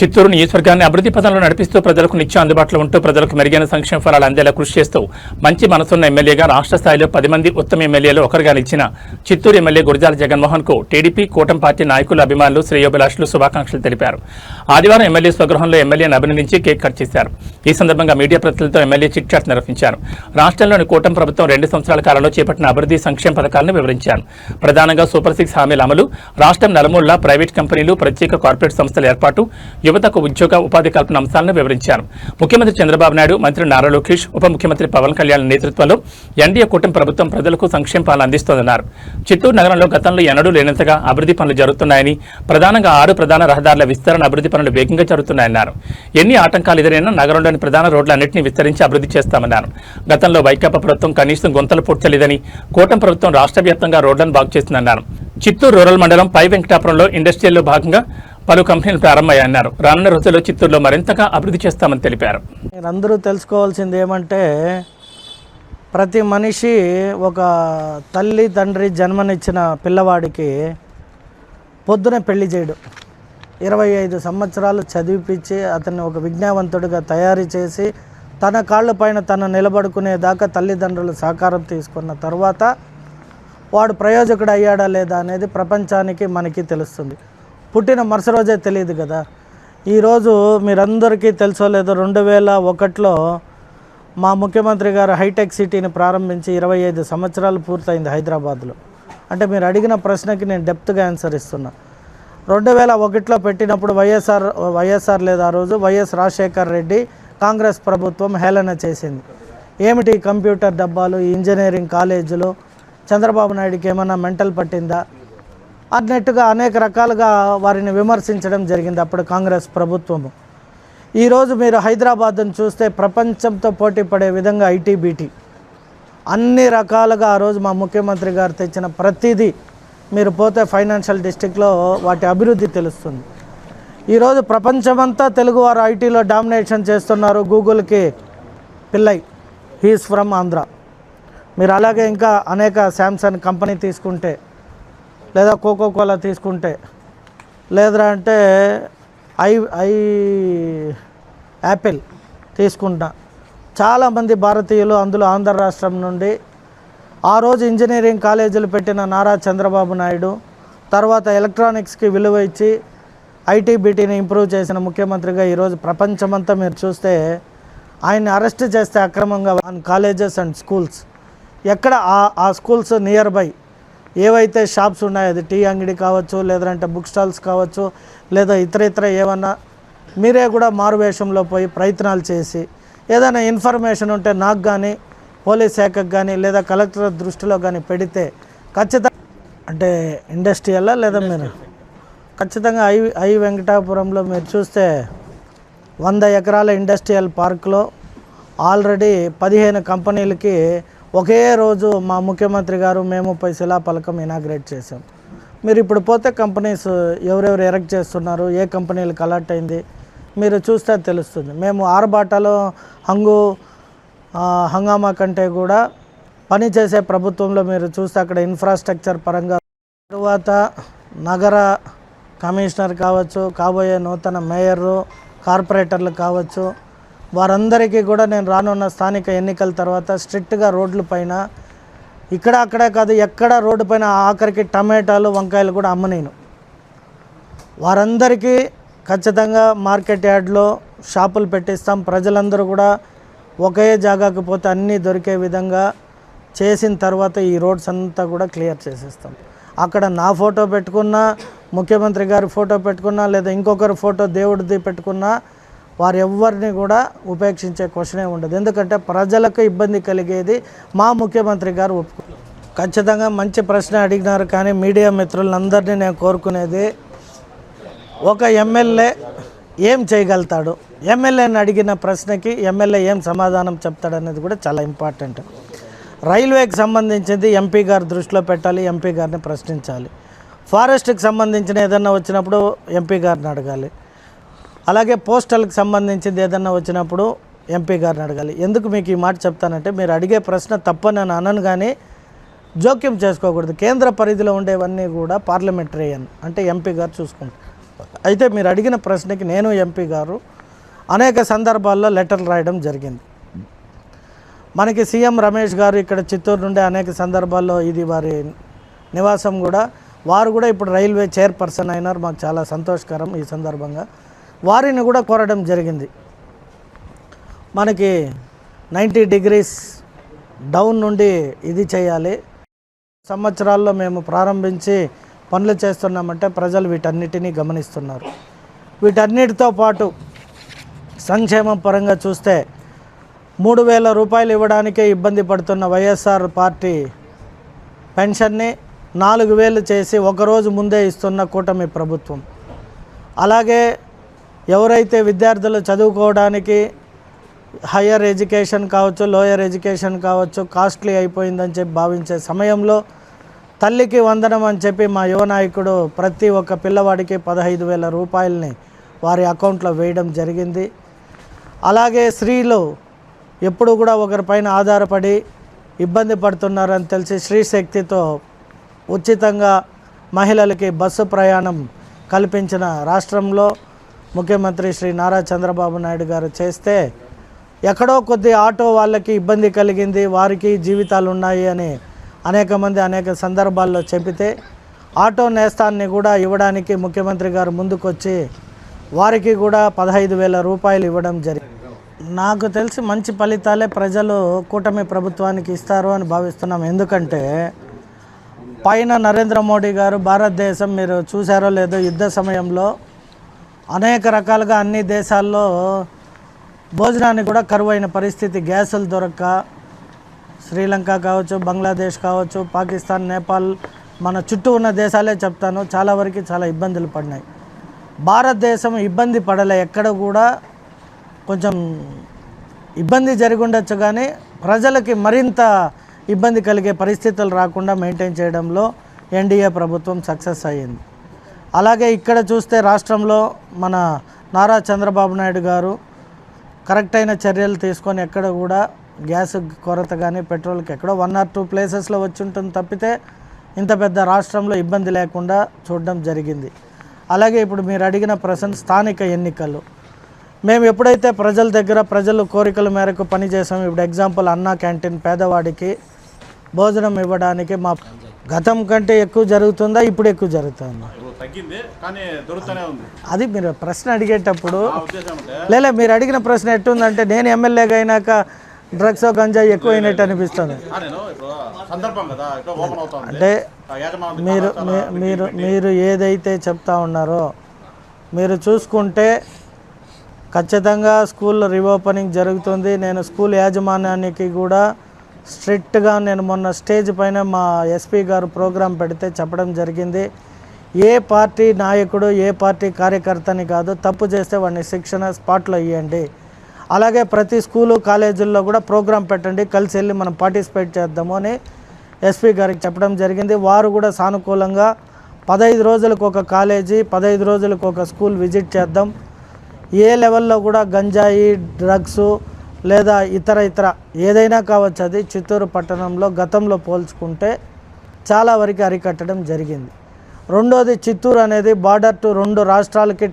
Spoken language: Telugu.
చిత్తూరు నియోజకవర్గాన్ని అభివృద్ధి పథంలో నడిపిస్తూ ప్రజలకు నిత్యం అందుబాటులో ఉంటూ ప్రజలకు మెరుగైన సంక్షేమ ఫలాలు అందేలా కృషి చేస్తూ మంచి మనసున్న ఎమ్మెల్యేగా రాష్ట్ర స్థాయిలో 10 మంది ఉత్తమ ఎమ్మెల్యేలు ఒకరుగా నిలిచిన చిత్తూరు ఎమ్మెల్యే గురజాల జగన్మోహన్ కు టీడీపీ కూటమి పార్టీ నాయకులు అభిమానులు శ్రేయోభిలాషులు శుభాకాంక్షలు తెలిపారు. ఆదివారం ఎమ్మెల్యే స్వగృహంలో ఎమ్మెల్యేను అభినందించి కేక్ కట్ చేశారు. ఈ సందర్భంగా మీడియా ప్రతినిధులతో ఎమ్మెల్యే చిట్ చాట్ నిర్వహించారు. రాష్ట్రంలోని కూటమి ప్రభుత్వం 2 సంవత్సరాల కాలంలో చేపట్టిన అభివృద్ధి సంక్షేమ పథకాలను వివరించారు. ప్రధానంగా సూపర్ 6 హామీల అమలు, రాష్ట్రం నలుమూలలా ప్రైవేట్ కంపెనీలు, ప్రత్యేక కార్పొరేట్ సంస్థల ఏర్పాటు, యువతకు ఉద్యోగ ఉపాధి కల్పన అంశాలను వివరించారు. ముఖ్యమంత్రి చంద్రబాబు నాయుడు, మంత్రి నారా లోకేష్, ఉప ముఖ్యమంత్రి పవన్ కళ్యాణ్ నేతృత్వంలో ఎన్డీఏ కూటమి ప్రభుత్వం ప్రజలకు సంక్షేమ పాలన అందిస్తోందన్నారు. చిత్తూరు నగరంలో గతంలో ఎన్నడూ లేనంతగా అభివృద్ధి పనులు జరుగుతున్నాయని, ప్రధానంగా 6 ప్రధాన రహదారుల విస్తరణ అభివృద్ధి పనులు వేగంగా జరుగుతున్నాయన్నారు. ఎన్ని ఆటంకాలు ఎదురైనా నగరంలోని ప్రధాన రోడ్లన్నింటినీ విస్తరించి అభివృద్ధి చేస్తామన్నారు. గతంలో వైకాపా ప్రభుత్వం కనీసం గుంతలు పూడ్చలేదని, కూటమి ప్రభుత్వం రాష్ట్ర వ్యాప్తంగా రోడ్లను బాగు చేస్తుందన్నారు. చిత్తూరు రూరల్ మండలం పై వెంకటాపురంలో ఇండస్ట్రియల్లో భాగంగా పలు కంపెనీలు ప్రారంభమయ్యాయన్నారు. రానున్న రోజుల్లో చిత్తూరులో మరింతగా అభివృద్ధి చేస్తామని తెలిపారు. మీరందరూ తెలుసుకోవాల్సింది ఏమంటే, ప్రతి మనిషి ఒక తల్లి తండ్రి జన్మనిచ్చిన పిల్లవాడికి పొద్దునే పెళ్లి చేయడం, 25 సంవత్సరాలు చదివిపించి అతన్ని ఒక విజ్ఞానవంతుడిగా తయారు చేసి తన కాళ్ళ పైన తను నిలబడుకునేదాకా తల్లిదండ్రులు సహకారం తీసుకున్న తర్వాత వాడు ప్రయోజకుడు అయ్యాడా లేదా అనేది ప్రపంచానికి మనకి తెలుస్తుంది. పుట్టిన మరుసటి రోజే తెలియదు కదా. ఈరోజు మీరందరికీ తెలుసో లేదో, 2001లో మా ముఖ్యమంత్రి గారు హైటెక్ సిటీని ప్రారంభించి 25 సంవత్సరాలు పూర్తయింది హైదరాబాద్లో. అంటే మీరు అడిగిన ప్రశ్నకి నేను డెప్త్గా ఆన్సర్ ఇస్తున్నా. 2001లో పెట్టినప్పుడు వైఎస్ఆర్ లేదా ఆ రోజు వైఎస్ రాజశేఖర్ రెడ్డి కాంగ్రెస్ ప్రభుత్వం హేళన చేసింది. ఏమిటి కంప్యూటర్ డబ్బాలు, ఇంజనీరింగ్ కాలేజీలు, చంద్రబాబు నాయుడికి ఏమన్నా మెంటల్ పట్టిందా అన్నట్టుగా అనేక రకాలుగా వారిని విమర్శించడం జరిగింది అప్పుడు కాంగ్రెస్ ప్రభుత్వము. ఈరోజు మీరు హైదరాబాద్ను చూస్తే ప్రపంచంతో పోటీ పడే విధంగా ఐటీ అన్ని రకాలుగా ఆ రోజు మా ముఖ్యమంత్రి గారు తెచ్చిన ప్రతిదీ మీరు పోతే ఫైనాన్షియల్ డిస్ట్రిక్ట్లో వాటి అభివృద్ధి తెలుస్తుంది. ఈరోజు ప్రపంచమంతా తెలుగువారు ఐటీలో డామినేషన్ చేస్తున్నారు. గూగుల్కి పిల్లై, హీస్ ఫ్రమ్ ఆంధ్ర. మీరు అలాగే ఇంకా అనేక శాంసంగ్ కంపెనీ తీసుకుంటే, లేదా కోకోకోలా తీసుకుంటే, లేదా అంటే యాపిల్ తీసుకుంటా, చాలామంది భారతీయులు అందులో ఆంధ్ర రాష్ట్రం నుండి ఆ రోజు ఇంజనీరింగ్ కాలేజీలు పెట్టిన నారా చంద్రబాబు నాయుడు, తర్వాత ఎలక్ట్రానిక్స్కి విలువ ఇచ్చి ఐటీబీటీని ఇంప్రూవ్ చేసిన ముఖ్యమంత్రిగా ఈరోజు ప్రపంచమంతా మీరు చూస్తే ఆయన్ని అరెస్ట్ చేస్తే అక్రమంగా కాలేజెస్ అండ్ స్కూల్స్ ఎక్కడ ఆ స్కూల్స్ నియర్ బై ఏవైతే షాప్స్ ఉన్నాయో, అది టీ అంగడి కావచ్చు, లేదంటే బుక్ స్టాల్స్ కావచ్చు, లేదా ఇతర ఏమన్నా మీరే కూడా మారువేషంలో పోయి ప్రయత్నాలు చేసి ఏదైనా ఇన్ఫర్మేషన్ ఉంటే నాకు కానీ పోలీస్ శాఖకు కానీ లేదా కలెక్టర్ దృష్టిలో కానీ పెడితే ఖచ్చితంగా, అంటే ఇండస్ట్రియల్లా లేదా మీరు ఖచ్చితంగా ఐ వెంకటాపురంలో మీరు చూస్తే 100 ఎకరాల ఇండస్ట్రియల్ పార్క్లో ఆల్రెడీ 15 కంపెనీలకి ఒకే రోజు మా ముఖ్యమంత్రి గారు మేము శిలాఫలకం ఇనాగ్రేట్ చేసాం. మీరు ఇప్పుడు పోతే కంపెనీస్ ఎవరెవరు ఎరెక్ట్ చేస్తున్నారు, ఏ కంపెనీలకు అలాట్ అయింది మీరు చూస్తే తెలుస్తుంది. మేము ఆర్బాటాలో హంగామా కంటే కూడా పనిచేసే ప్రభుత్వంలో మీరు చూస్తే అక్కడ ఇన్ఫ్రాస్ట్రక్చర్ పరంగా, తరువాత నగర కమిషనర్ కావచ్చు, కాబోయే నూతన మేయర్లు, కార్పొరేటర్లు కావచ్చు, వారందరికీ కూడా నేను రానున్న స్థానిక ఎన్నికల తర్వాత స్ట్రిక్ట్గా రోడ్ల పైన అక్కడే కాదు ఎక్కడ రోడ్డు పైన ఆఖరికి టమాటాలు వంకాయలు కూడా అమ్మనేను. వారందరికీ ఖచ్చితంగా మార్కెట్ యార్డ్లో షాపులు పెట్టిస్తాం. ప్రజలందరూ కూడా ఒకే జాగాకి పోతే అన్నీ దొరికే విధంగా చేసిన తర్వాత ఈ రోడ్స్ అంతా కూడా క్లియర్ చేసేస్తాం. అక్కడ నా ఫోటో పెట్టుకున్నా, ముఖ్యమంత్రి గారి ఫోటో పెట్టుకున్నా, లేదా ఇంకొకరి ఫోటో దేవుడిది పెట్టుకున్నా వారు ఎవరిని కూడా ఉపేక్షించే క్వశ్చనే ఉండదు. ఎందుకంటే ప్రజలకు ఇబ్బంది కలిగేది మా ముఖ్యమంత్రి గారు ఒప్పుకో. ఖచ్చితంగా మంచి ప్రశ్న అడిగినారు. కానీ మీడియా మిత్రులందరినీ నేను కోరుకునేది, ఒక ఎమ్మెల్యే ఏం చేయగలుగుతాడు, ఎమ్మెల్యేని అడిగిన ప్రశ్నకి ఎమ్మెల్యే ఏం సమాధానం చెప్తాడనేది కూడా చాలా ఇంపార్టెంట్. రైల్వేకి సంబంధించింది ఎంపీ గారి దృష్టిలో పెట్టాలి, ఎంపీ గారిని ప్రశ్నించాలి. ఫారెస్ట్కి సంబంధించిన ఏదన్నా వచ్చినప్పుడు ఎంపీ గారిని అడగాలి. అలాగే పోస్టల్కి సంబంధించింది ఏదన్నా వచ్చినప్పుడు ఎంపీ గారిని అడగాలి. ఎందుకు మీకు ఈ మాట చెప్తానంటే, మీరు అడిగే ప్రశ్న తప్పని నేను అనను, కానీ జోక్యం చేసుకోకూడదు. కేంద్ర పరిధిలో ఉండేవన్నీ కూడా పార్లమెంటరీయన్ అంటే ఎంపీ గారు చూసుకుంటారు. అయితే మీరు అడిగిన ప్రశ్నకి నేను ఎంపీ గారు అనేక సందర్భాల్లో లెటర్లు రాయడం జరిగింది. మనకి సీఎం రమేష్ గారు ఇక్కడ చిత్తూరు నుండి అనేక సందర్భాల్లో ఇది వారి నివాసం కూడా, వారు కూడా ఇప్పుడు రైల్వే చైర్పర్సన్ అయినారు. మాకు చాలా సంతోషకరం. ఈ సందర్భంగా వారిని కూడా కోరడం జరిగింది. మనకి 90 డిగ్రీస్ డౌన్ నుండి ఇది చేయాలి. సంవత్సరాల్లో మేము ప్రారంభించి పనులు చేస్తున్నామంటే ప్రజలు వీటన్నిటినీ గమనిస్తున్నారు. వీటన్నిటితో పాటు సంక్షేమం పరంగా చూస్తే 3,000 రూపాయలు ఇవ్వడానికే ఇబ్బంది పడుతున్న వైఎస్ఆర్ పార్టీ పెన్షన్ని 4,000 చేసి ఒకరోజు ముందే ఇస్తున్న కూటమి ప్రభుత్వం. అలాగే ఎవరైతే విద్యార్థులు చదువుకోవడానికి హయ్యర్ ఎడ్యుకేషన్ కావచ్చు, లోయర్ ఎడ్యుకేషన్ కావచ్చు కాస్ట్లీ అయిపోయిందని చెప్పి భావించే సమయంలో తల్లికి వందనం అని చెప్పి మా యువ నాయకుడు ప్రతి ఒక్క పిల్లవాడికి 15,000 రూపాయలని వారి అకౌంట్లో వేయడం జరిగింది. అలాగే స్త్రీలు ఎప్పుడు కూడా ఒకరిపైన ఆధారపడి ఇబ్బంది పడుతున్నారని తెలిసి శ్రీశక్తితో ఉచితంగా మహిళలకి బస్సు ప్రయాణం కల్పించిన రాష్ట్రంలో ముఖ్యమంత్రి శ్రీ నారా చంద్రబాబు నాయుడు గారు చేస్తే ఎక్కడో కొద్ది ఆటో వాళ్ళకి ఇబ్బంది కలిగింది, వారికి జీవితాలు ఉన్నాయి అని అనేక మంది అనేక సందర్భాల్లో చెబితే ఆటో నేస్తాన్ని కూడా ఇవ్వడానికి ముఖ్యమంత్రి గారు ముందుకొచ్చి వారికి కూడా 15,000 రూపాయలు ఇవ్వడం జరిగింది. నాకు తెలిసి మంచి ఫలితాలే ప్రజలు కూటమి ప్రభుత్వానికి ఇస్తారు అని భావిస్తున్నాం. ఎందుకంటే పైన నరేంద్ర మోడీ గారు భారతదేశం మీరు చూసారో లేదో యుద్ధ సమయంలో అనేక రకాలుగా అన్ని దేశాల్లో భోజనానికి కూడా కరువైన పరిస్థితి, గ్యాసులు దొరక్క శ్రీలంక కావచ్చు, బంగ్లాదేశ్ కావచ్చు, పాకిస్తాన్, నేపాల్ మన చుట్టూ ఉన్న దేశాలే చెప్తాను, చాలా వరకు చాలా ఇబ్బందులు పడినాయి. భారతదేశం ఇబ్బంది పడలే, ఎక్కడ కూడా కొంచెం ఇబ్బంది జరిగి ఉండొచ్చు కానీ ప్రజలకి మరింత ఇబ్బంది కలిగే పరిస్థితులు రాకుండా మెయింటైన్ చేయడంలో ఎన్డీఏ ప్రభుత్వం సక్సెస్ అయ్యింది. అలాగే ఇక్కడ చూస్తే రాష్ట్రంలో మన నారా చంద్రబాబు నాయుడు గారు కరెక్ట్ అయిన చర్యలు తీసుకొని ఎక్కడ కూడా గ్యాస్ కొరత కానీ పెట్రోల్కి ఎక్కడో 1 or 2 ప్లేసెస్లో వచ్చి ఉంటుంది తప్పితే ఇంత పెద్ద రాష్ట్రంలో ఇబ్బంది లేకుండా చూడడం జరిగింది. అలాగే ఇప్పుడు మీరు అడిగిన ప్రశ్న స్థానిక ఎన్నికలు, మేము ఎప్పుడైతే ప్రజల దగ్గర ప్రజల కోరికల మేరకు పనిచేసాము, ఇప్పుడు ఎగ్జాంపుల్ అన్నా క్యాంటీన్ పేదవాడికి భోజనం ఇవ్వడానికి మా గతం కంటే ఎక్కువ జరుగుతుందా, ఇప్పుడు ఎక్కువ జరుగుతుందా? అది మీరు ప్రశ్న అడిగేటప్పుడు మీరు అడిగిన ప్రశ్న ఎట్టుందంటే నేను ఎమ్మెల్యేగా అయినాక డ్రగ్స్ గంజాయి ఎక్కువ అయినట్టు అనిపిస్తుంది. అంటే మీరు ఏదైతే చెప్తా ఉన్నారో మీరు చూసుకుంటే ఖచ్చితంగా స్కూల్ రీఓపెనింగ్ జరుగుతుంది. నేను స్కూల్ యాజమాన్యానికి కూడా స్ట్రిక్ట్గా నేను మొన్న స్టేజ్ పైన మా ఎస్పీ గారు ప్రోగ్రాం పెడితే చెప్పడం జరిగింది. ఏ పార్టీ నాయకుడు ఏ పార్టీ కార్యకర్తని కాదు, తప్పు చేస్తే వాడిని శిక్షణ స్పాట్లో ఇవ్వండి. అలాగే ప్రతి స్కూలు కాలేజీల్లో కూడా ప్రోగ్రాం పెట్టండి, కలిసి వెళ్ళి మనం పార్టిసిపేట్ చేద్దాము అని ఎస్పీ గారికి చెప్పడం జరిగింది. వారు కూడా సానుకూలంగా 15 రోజులకు ఒక కాలేజీ 15 రోజులకు ఒక స్కూల్ విజిట్ చేద్దాం, ఏ లెవెల్లో కూడా గంజాయి డ్రగ్స్ లేదా ఇతర ఏదైనా కావచ్చు, అది చిత్తూరు పట్టణంలో గతంలో పోల్చుకుంటే చాలా వరకు అరికట్టడం జరిగింది. రెండోది చిత్తూరు అనేది బార్డర్ టు 2 రాష్ట్రాలకి